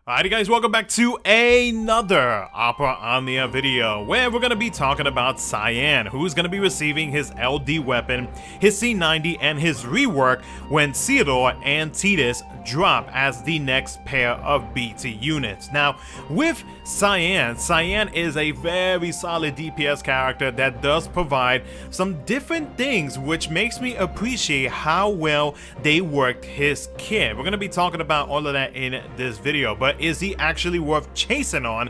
Alrighty guys, welcome back to another Opera Omnia video where we're going to be talking about Cyan, who's going to be receiving his LD weapon, his C90, and his rework when Theodore and Titus drop as the next pair of BT units. Now, with Cyan is a very solid DPS character that does provide some different things, which makes me appreciate how well they worked his kit. We're going to be talking about all of that in this video, but is he actually worth chasing on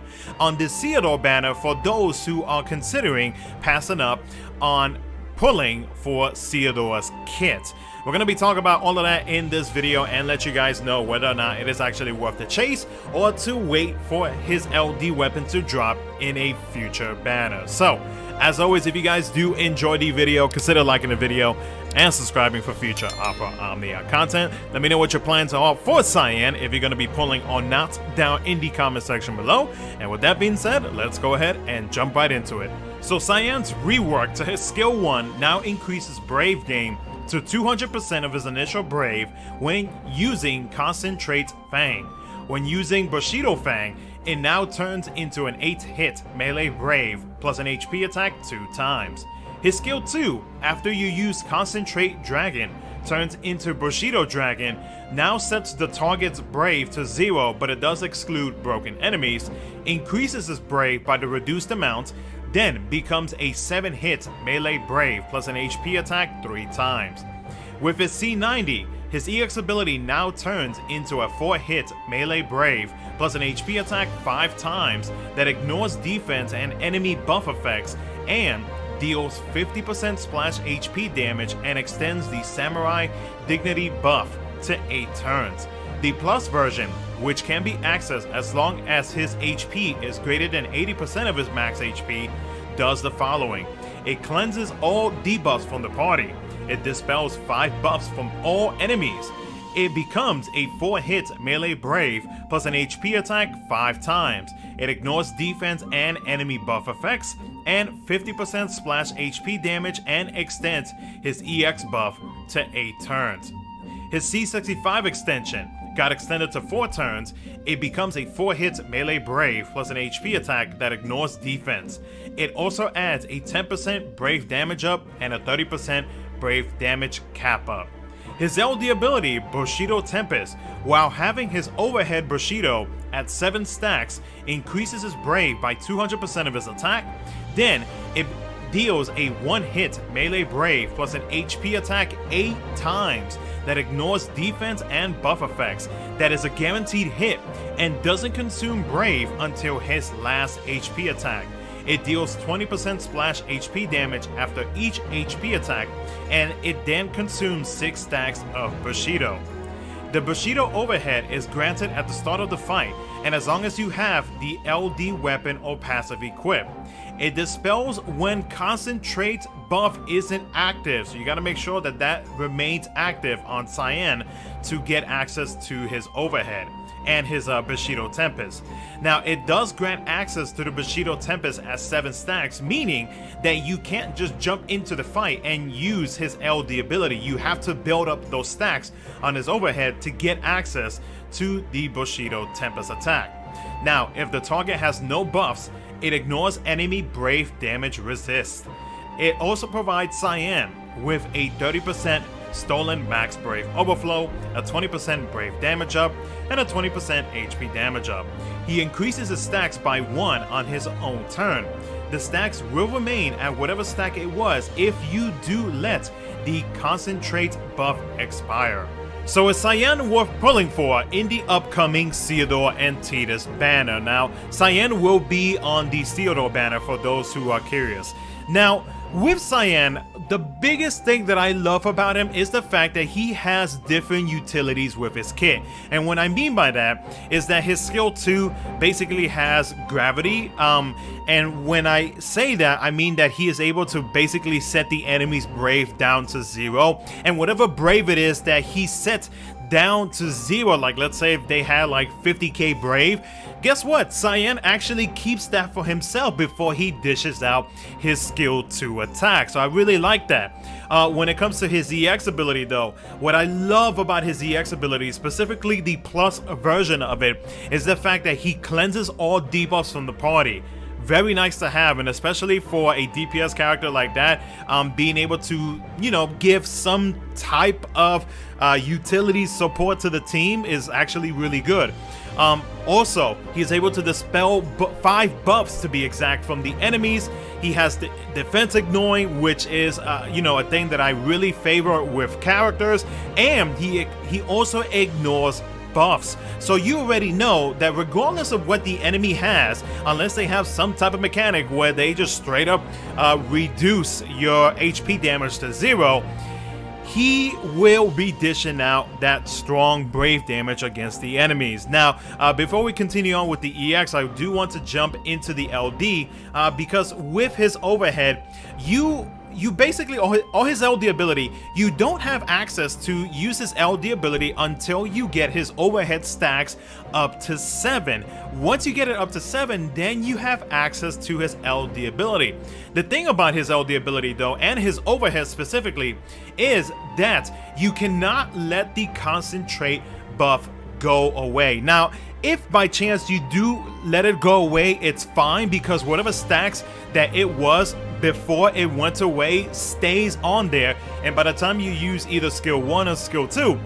this Theodore banner for those who are considering passing up on pulling for Theodore's kit? We're going to be talking about all of that in this video and let you guys know whether or not it is actually worth the chase or to wait for his LD weapon to drop in a future banner. So, as always, if you guys do enjoy the video, consider liking the video and subscribing for future Opera Omnia content. Let me know what your plans are for Cyan, if you're going to be pulling or not, down in the comment section below. And with that being said, let's go ahead and jump right into it. So Cyan's rework to his skill 1 now increases Brave gain to 200% of his initial Brave when using Concentrate Fang. When using Bushido Fang, it now turns into an 8-hit melee Brave plus an HP attack 2 times. His skill 2, after you use Concentrate Dragon, turns into Bushido Dragon, now sets the target's Brave to 0, but it does exclude broken enemies, increases his Brave by the reduced amount, then becomes a 7-hit melee Brave plus an HP attack 3 times. With his C90, his EX ability now turns into a 4-hit melee Brave plus an HP attack 5 times that ignores defense and enemy buff effects and deals 50% splash HP damage and extends the Samurai Dignity buff to 8 turns. The Plus version, which can be accessed as long as his HP is greater than 80% of his max HP, does the following. It cleanses all debuffs from the party. It dispels 5 buffs from all enemies. It becomes a 4-hit melee Brave plus an HP attack 5 times. It ignores defense and enemy buff effects and 50% splash HP damage and extends his EX buff to 8 turns. His C65 extension got extended to 4 turns. It becomes a 4-hit melee Brave plus an HP attack that ignores defense. It also adds a 10% Brave damage up and a 30% Brave damage cap up. His LD ability, Bushido Tempest, while having his overhead Bushido at 7 stacks, increases his Brave by 200% of his attack. Then it deals a 1-hit melee Brave plus an HP attack 8 times that ignores defense and buff effects, that is a guaranteed hit and doesn't consume Brave until his last HP attack. It deals 20% splash HP damage after each HP attack, and it then consumes 6 stacks of Bushido. The Bushido overhead is granted at the start of the fight, and as long as you have the LD weapon or passive equipped. It dispels when Concentrate buff isn't active, so you gotta make sure that that remains active on Cyan to get access to his overhead and his Bushido Tempest. Now, it does grant access to the Bushido Tempest at 7 stacks, meaning that you can't just jump into the fight and use his LD ability. You have to build up those stacks on his overhead to get access to the Bushido Tempest attack. Now, if the target has no buffs, it ignores enemy Brave damage resist. It also provides Cyan with a 30% stolen max Brave overflow, a 20% Brave damage up, and a 20% HP damage up. He increases his stacks by 1 on his own turn. The stacks will remain at whatever stack it was if you do let the Concentrate buff expire. So is Cyan worth pulling for in the upcoming Theodore and Titus banner? Now, Cyan will be on the Theodore banner for those who are curious. Now, with Cyan, the biggest thing that I love about him is the fact that he has different utilities with his kit. And what I mean by that is that his skill 2 basically has gravity. And when I say that, I mean that he is able to basically set the enemy's Brave down to 0. And whatever Brave it is that he sets down to 0, like let's say if they had like 50k Brave, guess what? Cyan actually keeps that for himself before he dishes out his skill 2 attack. So I really like that. When it comes to his EX ability though, what I love about his EX ability, specifically the plus version of it, is the fact that he cleanses all debuffs from the party. Very nice to have, and especially for a DPS character like that, being able to, you know, give some type of utility support to the team is actually really good. Also, he's able to dispel 5 buffs to be exact from the enemies. He has the defense ignoring, which is you know, a thing that I really favor with characters, and he also ignores buffs. So you already know that regardless of what the enemy has, unless they have some type of mechanic where they just straight up reduce your HP damage to 0, he will be dishing out that strong Brave damage against the enemies. Now, before we continue on with the EX, I do want to jump into the LD because with his overhead, you basically, all his LD ability, you don't have access to use his LD ability until you get his overhead stacks up to 7. Once you get it up to 7, then you have access to his LD ability. The thing about his LD ability though, and his overhead specifically, is that you cannot let the concentrate buff go away. Now, if by chance you do let it go away, it's fine, because whatever stacks that it was before it went away stays on there, and by the time you use either skill 1 or skill 2,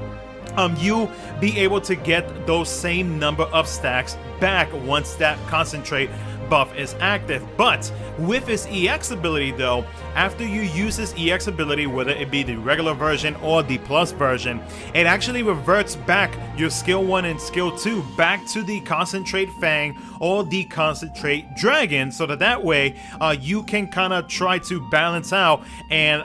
you'll be able to get those same number of stacks back once that concentrate buff is active. But with his EX ability though, after you use his EX ability, whether it be the regular version or the plus version, it actually reverts back your skill 1 and skill 2 back to the concentrate Fang or the concentrate Dragon, so that way you can kind of try to balance out and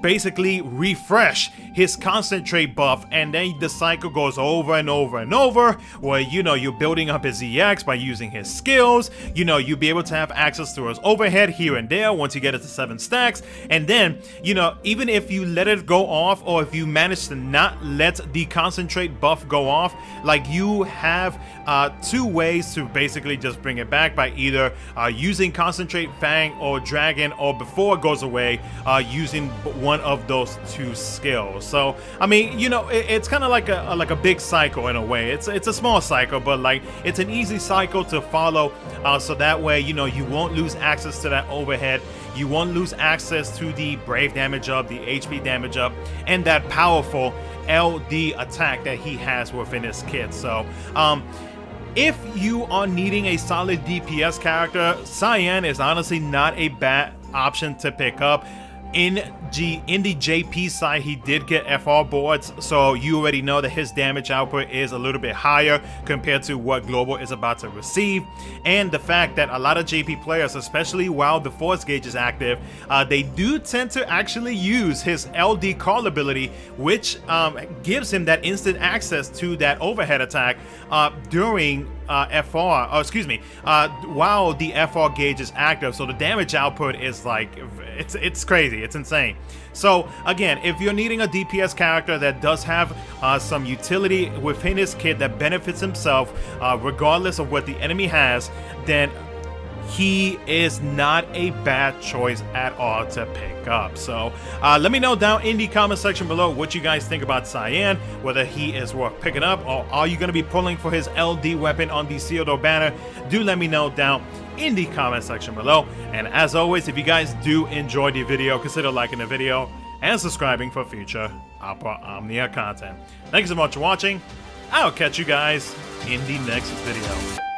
basically refresh his concentrate buff, and then the cycle goes over and over and over, where, you know, you're building up his EX by using his skills. You know, you'll be able to have access to his overhead here and there once you get it to 7 stacks, and then, you know, even if you let it go off, or if you manage to not let the concentrate buff go off, like, you have 2 ways to basically just bring it back, by either using concentrate Fang or Dragon, or before it goes away, using one of those 2 skills. So I mean, you know, it's kind of like a big cycle in a way. It's a small cycle, but like, it's an easy cycle to follow, so that way, you know, you won't lose access to that overhead, you won't lose access to the Brave damage up, the HP damage up, and that powerful LD attack that he has within his kit. So if you are needing a solid DPS character, Cyan is honestly not a bad option to pick up. In the JP side, he did get FR boards, so you already know that his damage output is a little bit higher compared to what Global is about to receive. And the fact that a lot of JP players, especially while the force gauge is active, they do tend to actually use his LD call ability, which gives him that instant access to that overhead attack during while the FR gauge is active. So the damage output is like, it's crazy, it's insane. So again, if you're needing a DPS character that does have some utility within his kit that benefits himself, regardless of what the enemy has, then he is not a bad choice at all to pick up. So let me know down in the comment section below what you guys think about Cyan, whether he is worth picking up, or are you going to be pulling for his LD weapon on the sealed door banner. Do let me know down in the comment section below. And as always, if you guys do enjoy the video, consider liking the video and subscribing for future Opera Omnia content. Thank you so much for watching. I'll catch you guys in the next video.